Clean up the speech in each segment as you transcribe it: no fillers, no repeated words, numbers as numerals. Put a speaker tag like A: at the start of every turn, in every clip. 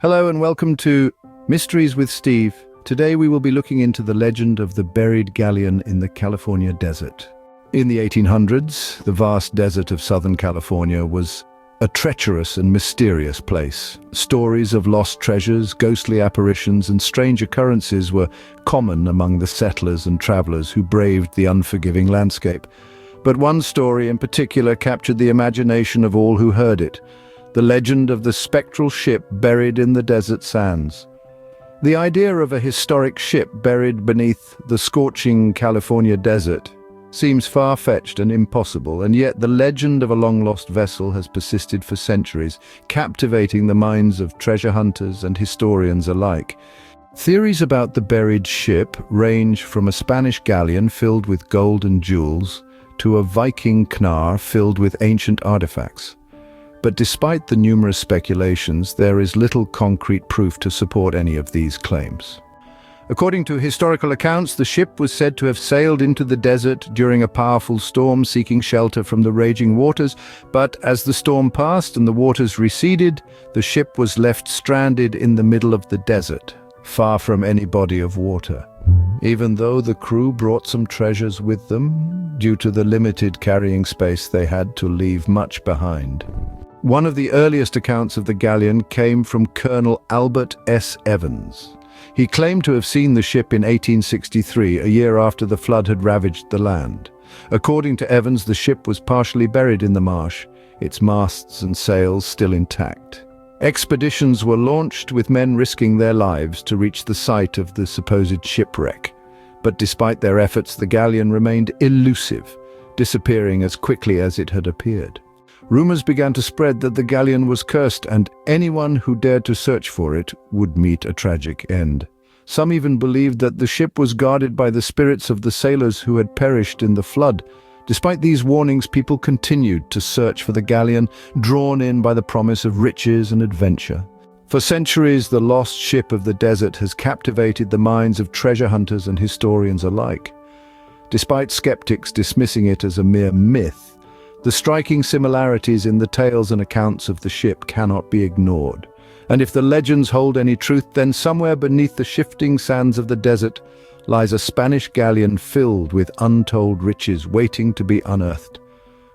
A: Hello and welcome to Mysteries with Steve. Today we will be looking into the legend of the Buried Galleon in the California desert. In the 1800s, the vast desert of Southern California was a treacherous and mysterious place. Stories of lost treasures, ghostly apparitions, and strange occurrences were common among the settlers and travelers who braved the unforgiving landscape. But one story in particular captured the imagination of all who heard it: the legend of the spectral ship buried in the desert sands. The idea of a historic ship buried beneath the scorching California desert seems far-fetched and impossible, and yet the legend of a long-lost vessel has persisted for centuries, captivating the minds of treasure hunters and historians alike. Theories about the buried ship range from a Spanish galleon filled with gold and jewels to a Viking knarr filled with ancient artifacts. But despite the numerous speculations, there is little concrete proof to support any of these claims. According to historical accounts, the ship was said to have sailed into the desert during a powerful storm, seeking shelter from the raging waters. But as the storm passed and the waters receded, the ship was left stranded in the middle of the desert, far from any body of water. Even though the crew brought some treasures with them, due to the limited carrying space they had to leave much behind. One of the earliest accounts of the galleon came from Colonel Albert S. Evans. He claimed to have seen the ship in 1863, a year after the flood had ravaged the land. According to Evans, the ship was partially buried in the marsh, its masts and sails still intact. Expeditions were launched, with men risking their lives to reach the site of the supposed shipwreck. But despite their efforts, the galleon remained elusive, disappearing as quickly as it had appeared. Rumors began to spread that the galleon was cursed, and anyone who dared to search for it would meet a tragic end. Some even believed that the ship was guarded by the spirits of the sailors who had perished in the flood. Despite these warnings, people continued to search for the galleon, drawn in by the promise of riches and adventure. For centuries, the lost ship of the desert has captivated the minds of treasure hunters and historians alike. Despite skeptics dismissing it as a mere myth, the striking similarities in the tales and accounts of the ship cannot be ignored. And if the legends hold any truth, then somewhere beneath the shifting sands of the desert lies a Spanish galleon filled with untold riches waiting to be unearthed.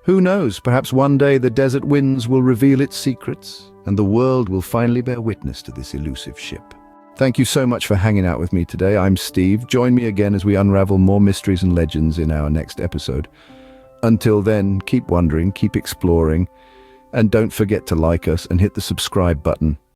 A: Who knows, perhaps one day the desert winds will reveal its secrets, and the world will finally bear witness to this elusive ship. Thank you so much for hanging out with me today. I'm Steve. Join me again as we unravel more mysteries and legends in our next episode. Until then, keep wondering, keep exploring, and don't forget to like us and hit the subscribe button.